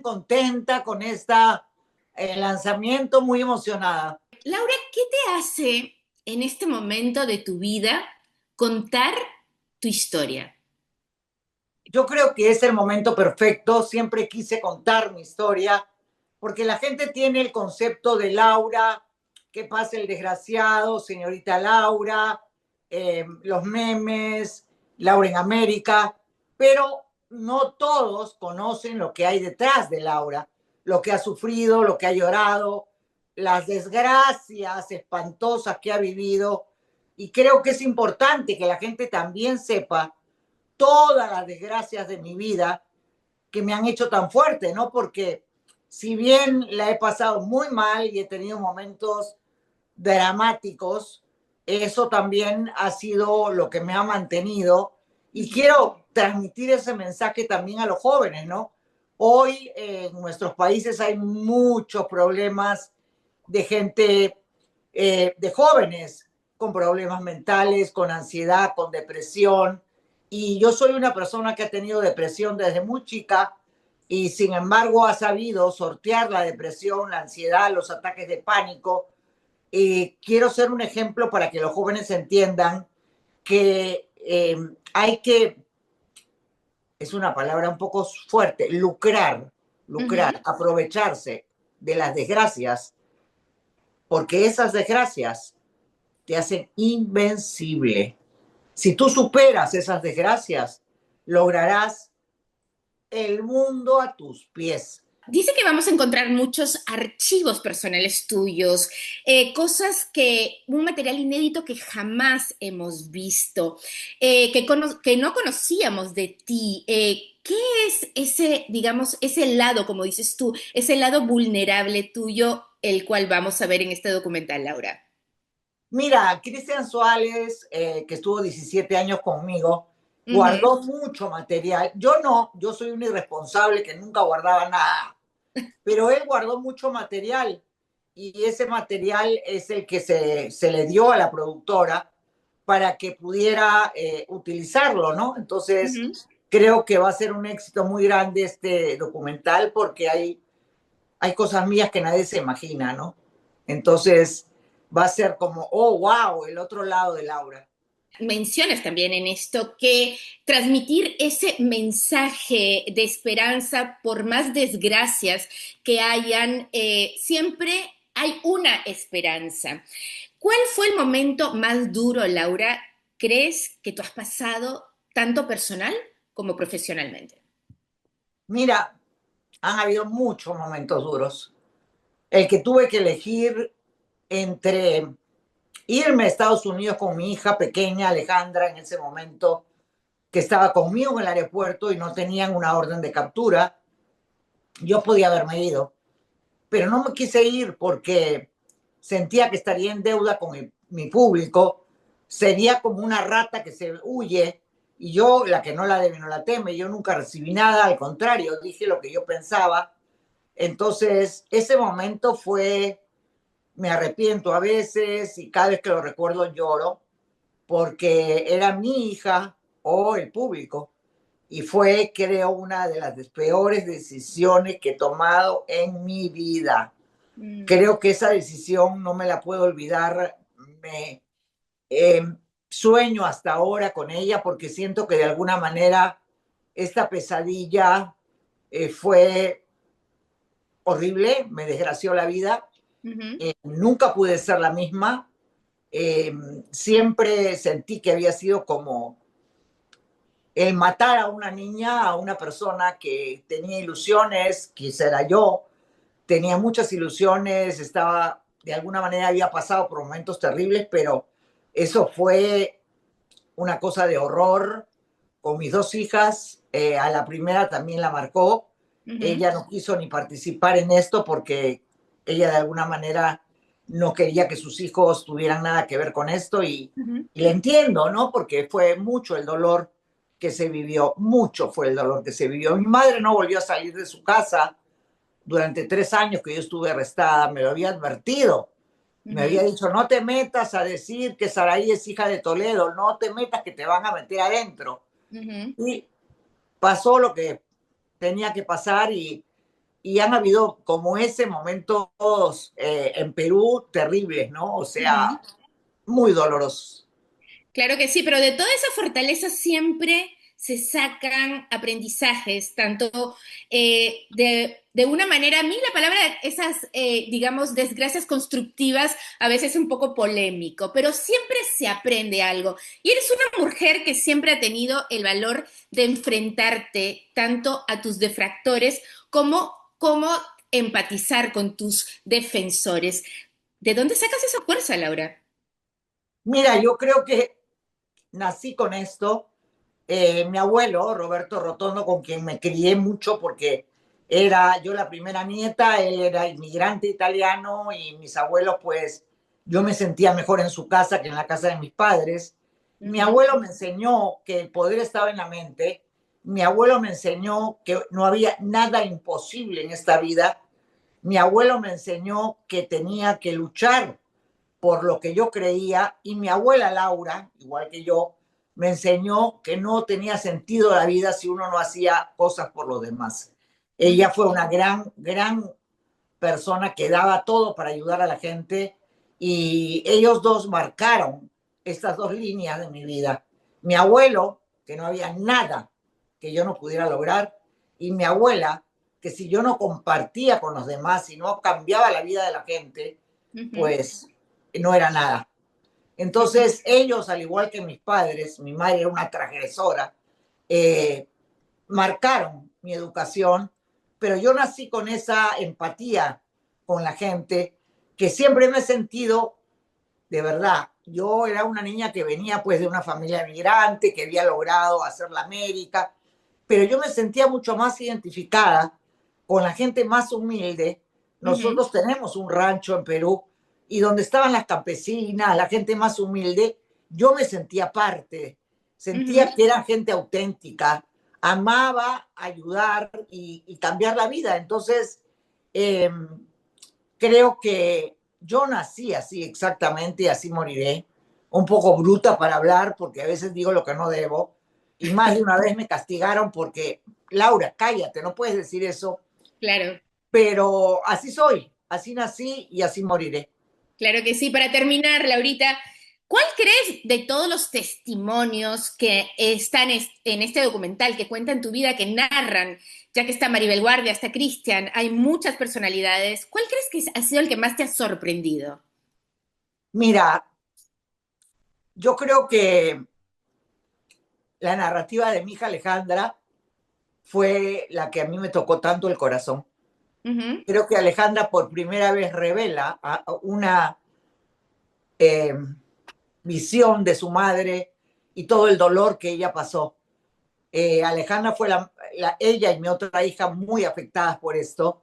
contenta con lanzamiento, muy emocionada. Laura, ¿qué te hace en este momento de tu vida contar tu historia? Yo creo que es el momento perfecto. Siempre quise contar mi historia porque la gente tiene el concepto de Laura, que pasa el desgraciado, señorita Laura, los memes, Laura en América, pero no todos conocen lo que hay detrás de Laura, lo que ha sufrido, lo que ha llorado, las desgracias espantosas que ha vivido. Y creo que es importante que la gente también sepa todas las desgracias de mi vida que me han hecho tan fuerte, ¿no? Porque si bien la he pasado muy mal y he tenido momentos dramáticos, eso también ha sido lo que me ha mantenido y quiero transmitir ese mensaje también a los jóvenes, ¿no? Hoy en nuestros países hay muchos problemas de gente, de jóvenes con problemas mentales, con ansiedad, con depresión. Y yo soy una persona que ha tenido depresión desde muy chica y sin embargo ha sabido sortear la depresión, la ansiedad, los ataques de pánico. Quiero ser un ejemplo para que los jóvenes entiendan que hay que, es una palabra un poco fuerte, lucrar, aprovecharse de las desgracias, porque esas desgracias te hacen invencible. Si tú superas esas desgracias, lograrás el mundo a tus pies. Dice que vamos a encontrar muchos archivos personales tuyos, un material inédito que jamás hemos visto, que no conocíamos de ti. ¿Qué es ese, digamos, ese lado, como dices tú, ese lado vulnerable tuyo, el cual vamos a ver en este documental, Laura? Mira, Cristian Suárez, que estuvo 17 años conmigo, Ujú. guardó mucho material. Yo no, yo soy un irresponsable que nunca guardaba nada, pero él guardó mucho material y ese material es el que se le dio a la productora para que pudiera utilizarlo, ¿no? Entonces, Ujú. creo que va a ser un éxito muy grande este documental porque hay cosas mías que nadie se imagina, ¿no? Entonces va a ser como, oh, wow, el otro lado de Laura. Mencionas también en esto que transmitir ese mensaje de esperanza por más desgracias que hayan, siempre hay una esperanza. ¿Cuál fue el momento más duro, Laura, crees que tú has pasado tanto personal como profesionalmente? Mira, han habido muchos momentos duros. El que tuve que elegir entre irme a Estados Unidos con mi hija pequeña, Alejandra, en ese momento, que estaba conmigo en el aeropuerto y no tenían una orden de captura, yo podía haberme ido, pero no me quise ir porque sentía que estaría en deuda con mi público, sería como una rata que se huye y yo, la que no la debe, no la teme, yo nunca recibí nada, al contrario, dije lo que yo pensaba. Entonces, ese momento fue, me arrepiento a veces y cada vez que lo recuerdo lloro, porque era mi hija o el público. Y fue, creo, una de las peores decisiones que he tomado en mi vida. Mm. Creo que esa decisión no me la puedo olvidar. Me eh, sueño hasta ahora con ella porque siento que de alguna manera esta pesadilla fue horrible, me desgració la vida. Ujú. Nunca pude ser la misma. Eh, Siempre sentí que había sido como el matar a una niña, a una persona que tenía ilusiones, quizá era yo, tenía muchas ilusiones, estaba, de alguna manera había pasado por momentos terribles, pero eso fue una cosa de horror con mis dos hijas. A la primera también la marcó. Ujú. Ella no quiso ni participar en esto porque ella de alguna manera no quería que sus hijos tuvieran nada que ver con esto Ujú. y le entiendo, ¿no? Porque fue mucho el dolor que se vivió, mucho fue el dolor que se vivió. Mi madre no volvió a salir de su casa durante 3 años que yo estuve arrestada, me lo había advertido. Me Ujú. había dicho, no te metas a decir que Saraí es hija de Toledo, no te metas que te van a meter adentro. Ujú. Y pasó lo que tenía que pasar y y han habido como ese momentos en Perú terribles, ¿no? O Ujú. sea, muy dolorosos. Claro que sí, pero de toda esa fortaleza siempre se sacan aprendizajes, tanto de una manera, a mí la palabra, esas, digamos, desgracias constructivas, a veces es un poco polémico, pero siempre se aprende algo. Y eres una mujer que siempre ha tenido el valor de enfrentarte tanto a tus defractores como empatizar con tus defensores. ¿De dónde sacas esa fuerza, Laura? Mira, yo creo que nací con esto. Mi abuelo, Roberto Rotondo, con quien me crié mucho porque era yo la primera nieta, él era inmigrante italiano y mis abuelos, pues yo me sentía mejor en su casa que en la casa de mis padres. Mi Ujú, abuelo me enseñó que el poder estaba en la mente. Mi abuelo me enseñó que no había nada imposible en esta vida. Mi abuelo me enseñó que tenía que luchar por lo que yo creía, y mi abuela Laura, igual que yo, me enseñó que no tenía sentido la vida si uno no hacía cosas por los demás. ujú, Ella fue una gran persona que daba todo para ayudar a la gente, y ellos dos marcaron estas dos líneas de mi vida. Mi abuelo, que no había nada que yo no pudiera lograr, y mi abuela, que si yo no compartía con los demás, si no cambiaba la vida de la gente, ujú, pues no era nada. ujú. Entonces ellos, al igual que mis padres, mi madre era una transgresora, eh, marcaron mi educación, pero yo nací con esa empatía con la gente que siempre me he sentido, de verdad. Yo era una niña que venía pues de una familia migrante, que había logrado hacer la América, pero yo me sentía mucho más identificada con la gente más humilde. Ujú, Nosotros tenemos un rancho en Perú y donde estaban las campesinas, la gente más humilde, yo me sentía parte, ujú. sentía que era gente auténtica, amaba ayudar y cambiar la vida. Entonces, eh, creo que yo nací así exactamente y así moriré. Un poco bruta para hablar porque a veces digo lo que no debo. Y más de una vez me castigaron porque, Laura, cállate, no puedes decir eso. Claro, Pero así soy, así nací y así moriré. claro que sí. Para terminar, Laurita, ¿cuál crees de todos los testimonios que están en este documental, que cuentan tu vida, que narran, ya que está Maribel Guardia, está Cristian, hay muchas personalidades, ¿cuál crees que ha sido el que más te ha sorprendido? Mira, yo creo que la narrativa de mi hija Alejandra fue la que a mí me tocó tanto el corazón. Ujú, Creo que Alejandra por primera vez revela una eh, visión de su madre y todo el dolor que ella pasó. Alejandra fue ella y mi otra hija muy afectadas por esto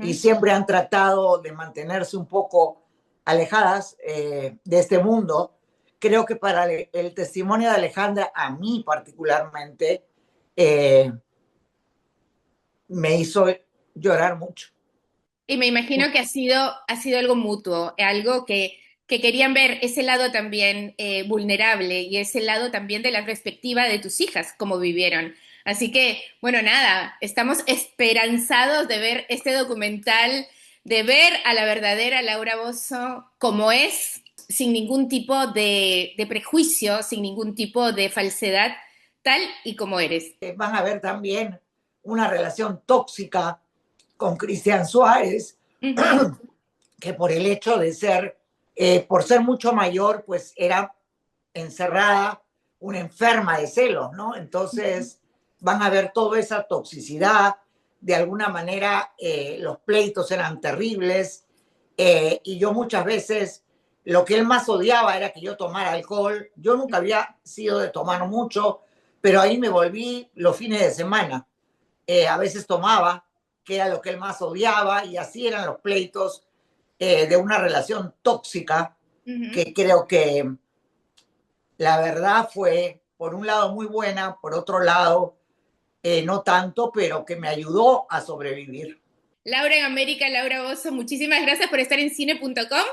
y ujú. siempre han tratado de mantenerse un poco alejadas de este mundo. Creo que para el testimonio de Alejandra, a mí particularmente, eh, me hizo llorar mucho. Y me imagino que ha sido algo mutuo, algo que querían ver ese lado también vulnerable y ese lado también de la perspectiva de tus hijas, cómo vivieron. Así que, bueno, nada, estamos esperanzados de ver este documental, de ver a la verdadera Laura Bozzo como es, sin ningún tipo de prejuicio, sin ningún tipo de falsedad, tal y como eres. Van a ver también una relación tóxica con Cristian Suárez, Ujú, que por el hecho de ser, por ser mucho mayor, pues era encerrada, una enferma de celos, ¿no? ujú. Entonces van a ver toda esa toxicidad, de alguna manera los pleitos eran terribles, y yo muchas veces lo que él más odiaba era que yo tomara alcohol. Yo nunca había sido de tomar mucho, pero ahí me volví los fines de semana. A veces tomaba, que era lo que él más odiaba, y así eran los pleitos de una relación tóxica Ujú. que creo que la verdad fue, por un lado, muy buena, por otro lado, no tanto, pero que me ayudó a sobrevivir. Laura en América, Laura Bozo, muchísimas gracias por estar en cine.com.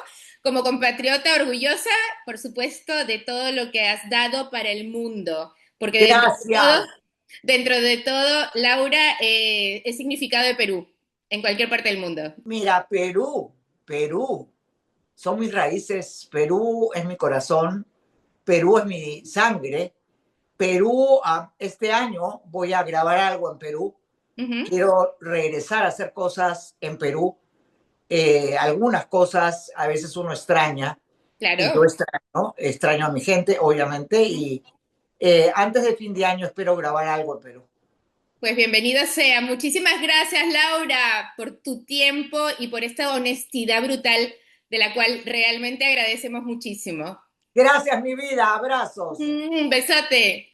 Como compatriota orgullosa, por supuesto, de todo lo que has dado para el mundo. Porque Gracias. dentro de todo, Laura es significado de Perú. En cualquier parte del mundo. Mira, Perú, son mis raíces, Perú es mi corazón, Perú es mi sangre. Perú, este año voy a grabar algo en Perú. Ujú. Quiero regresar a hacer cosas en Perú. Algunas cosas a veces uno extraña y yo Claro. extraño a mi gente, obviamente, y antes de fin de año espero grabar algo en Perú. Pues bienvenida sea. Muchísimas gracias, Laura, por tu tiempo y por esta honestidad brutal de la cual realmente agradecemos muchísimo. Gracias, mi vida, abrazos. Un besote.